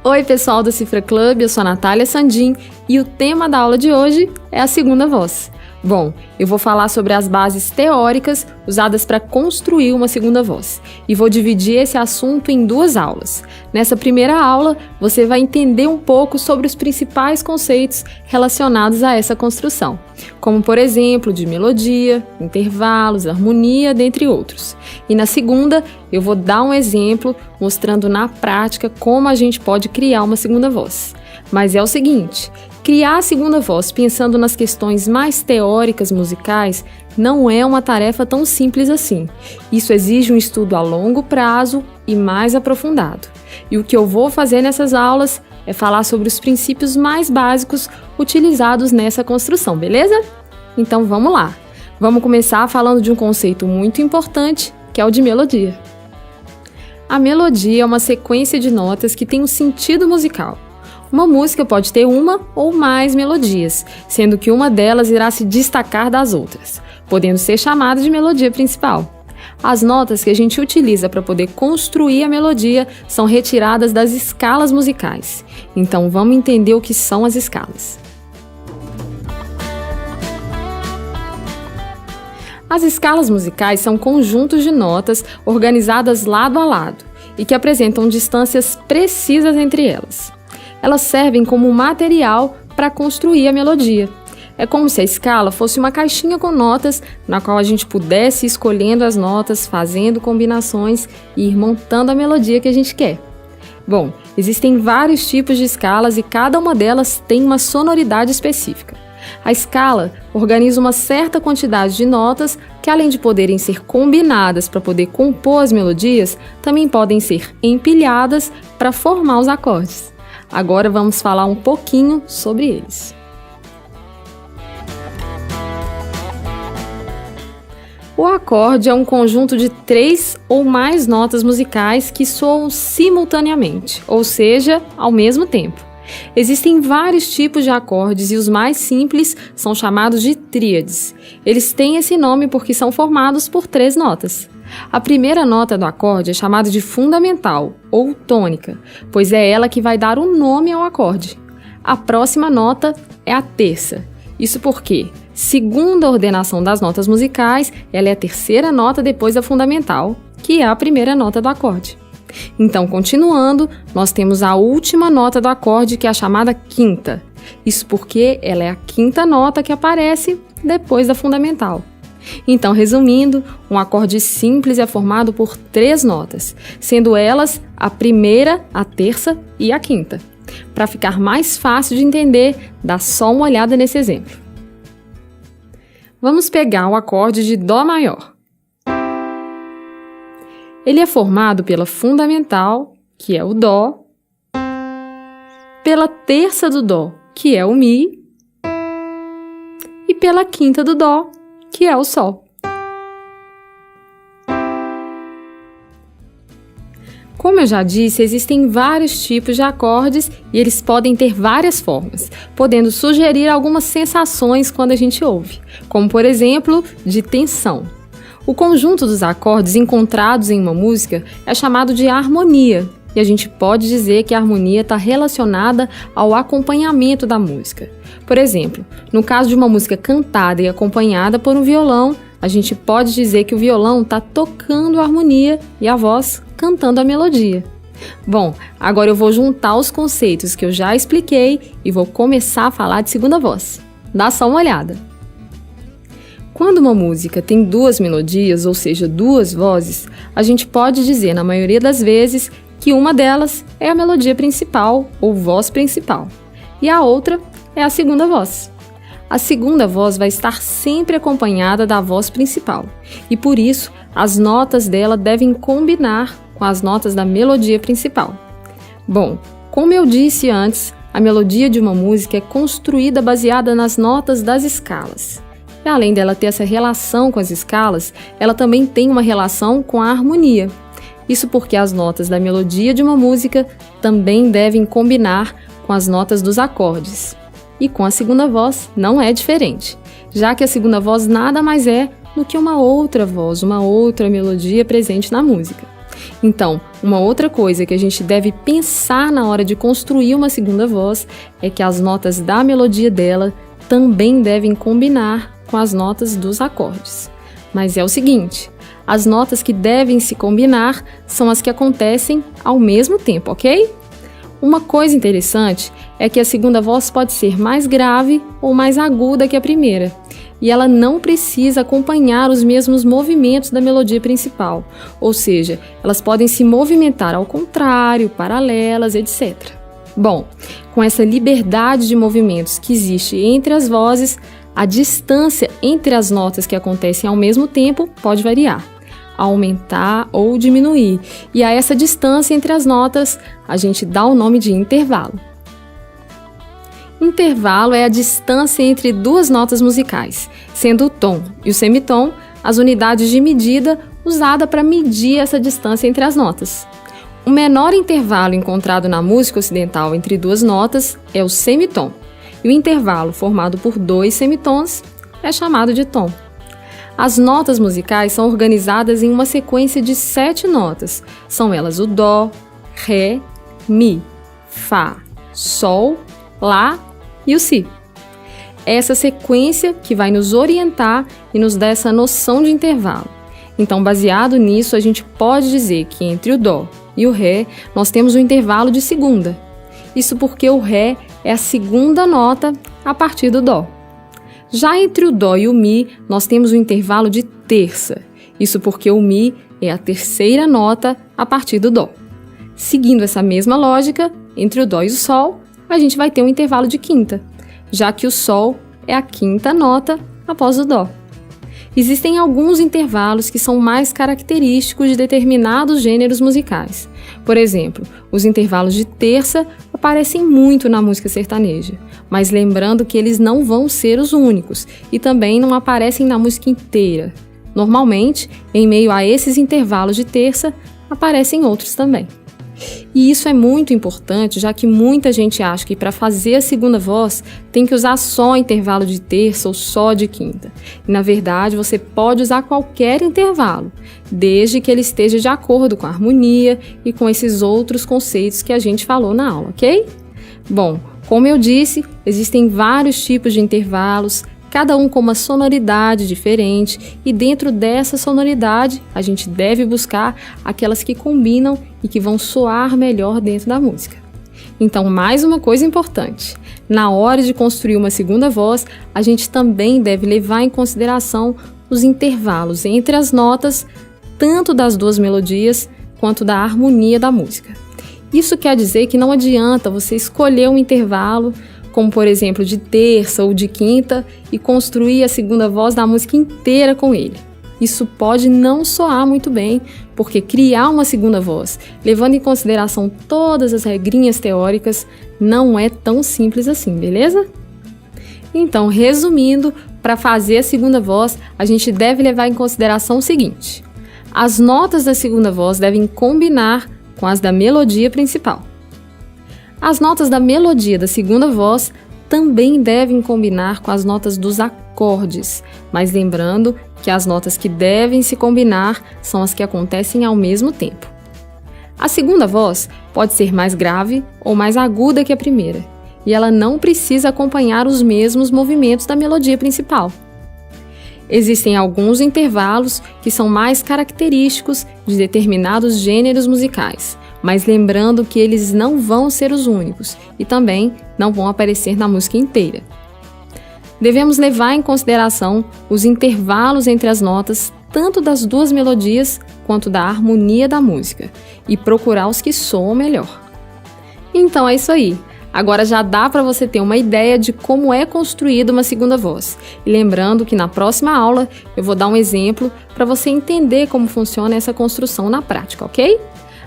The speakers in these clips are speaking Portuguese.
Oi, pessoal do Cifra Club, eu sou a Natália Sandin e o tema da aula de hoje é a segunda voz. Bom, eu vou falar sobre as bases teóricas usadas para construir uma segunda voz e vou dividir esse assunto em duas aulas. Nessa primeira aula, você vai entender um pouco sobre os principais conceitos relacionados a essa construção, como por exemplo de melodia, intervalos, harmonia, dentre outros. E na segunda, eu vou dar um exemplo mostrando na prática como a gente pode criar uma segunda voz. Mas é o seguinte, criar a segunda voz pensando nas questões mais teóricas musicais não é uma tarefa tão simples assim. Isso exige um estudo a longo prazo e mais aprofundado. E o que eu vou fazer nessas aulas é falar sobre os princípios mais básicos utilizados nessa construção, beleza? Então vamos lá. Vamos começar falando de um conceito muito importante, que é o de melodia. A melodia é uma sequência de notas que tem um sentido musical. Uma música pode ter uma ou mais melodias, sendo que uma delas irá se destacar das outras, podendo ser chamada de melodia principal. As notas que a gente utiliza para poder construir a melodia são retiradas das escalas musicais. Então vamos entender o que são as escalas. As escalas musicais são conjuntos de notas organizadas lado a lado e que apresentam distâncias precisas entre elas. Elas servem como material para construir a melodia. É como se a escala fosse uma caixinha com notas na qual a gente pudesse ir escolhendo as notas, fazendo combinações e ir montando a melodia que a gente quer. Bom, existem vários tipos de escalas e cada uma delas tem uma sonoridade específica. A escala organiza uma certa quantidade de notas que, além de poderem ser combinadas para poder compor as melodias, também podem ser empilhadas para formar os acordes. Agora vamos falar um pouquinho sobre eles. O acorde é um conjunto de 3 ou mais notas musicais que soam simultaneamente, ou seja, ao mesmo tempo. Existem vários tipos de acordes e os mais simples são chamados de tríades. Eles têm esse nome porque são formados por 3 notas. A primeira nota do acorde é chamada de fundamental ou tônica, pois é ela que vai dar o nome ao acorde. A próxima nota é a terça. Isso porque, segundo a ordenação das notas musicais, ela é a terceira nota depois da fundamental, que é a primeira nota do acorde. Então, continuando, nós temos a última nota do acorde, que é a chamada quinta. Isso porque ela é a quinta nota que aparece depois da fundamental. Então, resumindo, um acorde simples é formado por 3 notas, sendo elas a primeira, a terça e a quinta. Para ficar mais fácil de entender, dá só uma olhada nesse exemplo. Vamos pegar o acorde de Dó maior. Ele é formado pela fundamental, que é o Dó, pela terça do Dó, que é o Mi, e pela quinta do Dó, que é o Sol. Como eu já disse, existem vários tipos de acordes e eles podem ter várias formas, podendo sugerir algumas sensações quando a gente ouve, como por exemplo, de tensão. O conjunto dos acordes encontrados em uma música é chamado de harmonia, e a gente pode dizer que a harmonia está relacionada ao acompanhamento da música. Por exemplo, no caso de uma música cantada e acompanhada por um violão, a gente pode dizer que o violão está tocando a harmonia e a voz cantando a melodia. Bom, agora eu vou juntar os conceitos que eu já expliquei e vou começar a falar de segunda voz. Dá só uma olhada. Quando uma música tem 2 melodias, ou seja, 2 vozes, a gente pode dizer, na maioria das vezes, que uma delas é a melodia principal ou voz principal e a outra é a segunda voz. A segunda voz vai estar sempre acompanhada da voz principal e, por isso, as notas dela devem combinar com as notas da melodia principal. Bom, como eu disse antes, a melodia de uma música é construída baseada nas notas das escalas. E além dela ter essa relação com as escalas, ela também tem uma relação com a harmonia. Isso porque as notas da melodia de uma música também devem combinar com as notas dos acordes. E com a segunda voz não é diferente, já que a segunda voz nada mais é do que uma outra voz, uma outra melodia presente na música. Então, uma outra coisa que a gente deve pensar na hora de construir uma segunda voz é que as notas da melodia dela também devem combinar com as notas dos acordes. Mas é o seguinte, as notas que devem se combinar são as que acontecem ao mesmo tempo, ok? Uma coisa interessante é que a segunda voz pode ser mais grave ou mais aguda que a primeira, e ela não precisa acompanhar os mesmos movimentos da melodia principal, ou seja, elas podem se movimentar ao contrário, paralelas, etc. Bom, com essa liberdade de movimentos que existe entre as vozes, a distância entre as notas que acontecem ao mesmo tempo pode variar, aumentar ou diminuir, e a essa distância entre as notas a gente dá o nome de intervalo. Intervalo é a distância entre duas notas musicais, sendo o tom e o semitom as unidades de medida usada para medir essa distância entre as notas. O menor intervalo encontrado na música ocidental entre duas notas é o semitom, e o intervalo formado por dois semitons é chamado de tom. As notas musicais são organizadas em uma sequência de 7 notas. São elas o dó, ré, mi, fá, sol, lá e o si. É essa sequência que vai nos orientar e nos dar essa noção de intervalo. Então, baseado nisso, a gente pode dizer que entre o dó e o ré, nós temos um intervalo de segunda. Isso porque o ré é a segunda nota a partir do dó. Já entre o dó e o mi, nós temos um intervalo de terça. Isso porque o mi é a terceira nota a partir do dó. Seguindo essa mesma lógica, entre o dó e o sol, a gente vai ter um intervalo de quinta, já que o sol é a quinta nota após o dó. Existem alguns intervalos que são mais característicos de determinados gêneros musicais. Por exemplo, os intervalos de terça aparecem muito na música sertaneja, mas lembrando que eles não vão ser os únicos e também não aparecem na música inteira. Normalmente, em meio a esses intervalos de terça, aparecem outros também. E isso é muito importante, já que muita gente acha que para fazer a segunda voz tem que usar só intervalo de terça ou só de quinta. E, na verdade, você pode usar qualquer intervalo, desde que ele esteja de acordo com a harmonia e com esses outros conceitos que a gente falou na aula, ok? Bom, como eu disse, existem vários tipos de intervalos, cada um com uma sonoridade diferente, e dentro dessa sonoridade a gente deve buscar aquelas que combinam e que vão soar melhor dentro da música. Então, mais uma coisa importante, na hora de construir uma segunda voz, a gente também deve levar em consideração os intervalos entre as notas, tanto das duas melodias quanto da harmonia da música. Isso quer dizer que não adianta você escolher um intervalo, como por exemplo de terça ou de quinta, e construir a segunda voz da música inteira com ele. Isso pode não soar muito bem, porque criar uma segunda voz, levando em consideração todas as regrinhas teóricas, não é tão simples assim, beleza? Então, resumindo, para fazer a segunda voz, a gente deve levar em consideração o seguinte: as notas da segunda voz devem combinar com as da melodia principal. As notas da melodia da segunda voz também devem combinar com as notas dos acordes, mas lembrando que as notas que devem se combinar são as que acontecem ao mesmo tempo. A segunda voz pode ser mais grave ou mais aguda que a primeira, e ela não precisa acompanhar os mesmos movimentos da melodia principal. Existem alguns intervalos que são mais característicos de determinados gêneros musicais, mas lembrando que eles não vão ser os únicos e também não vão aparecer na música inteira. Devemos levar em consideração os intervalos entre as notas, tanto das duas melodias quanto da harmonia da música, e procurar os que soam melhor. Então é isso aí. Agora já dá para você ter uma ideia de como é construída uma segunda voz. E lembrando que na próxima aula eu vou dar um exemplo para você entender como funciona essa construção na prática, ok?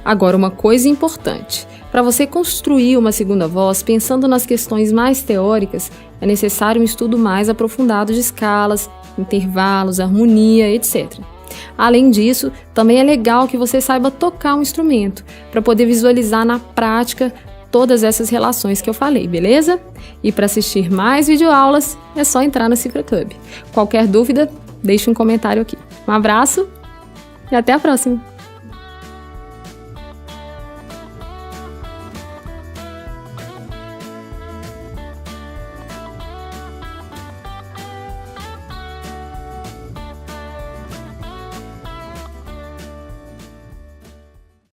Agora, uma coisa importante: para você construir uma segunda voz pensando nas questões mais teóricas, é necessário um estudo mais aprofundado de escalas, intervalos, harmonia, etc. Além disso, também é legal que você saiba tocar um instrumento, para poder visualizar na prática todas essas relações que eu falei, beleza? E para assistir mais videoaulas, é só entrar no Cifra Club. Qualquer dúvida, deixe um comentário aqui. Um abraço e até a próxima!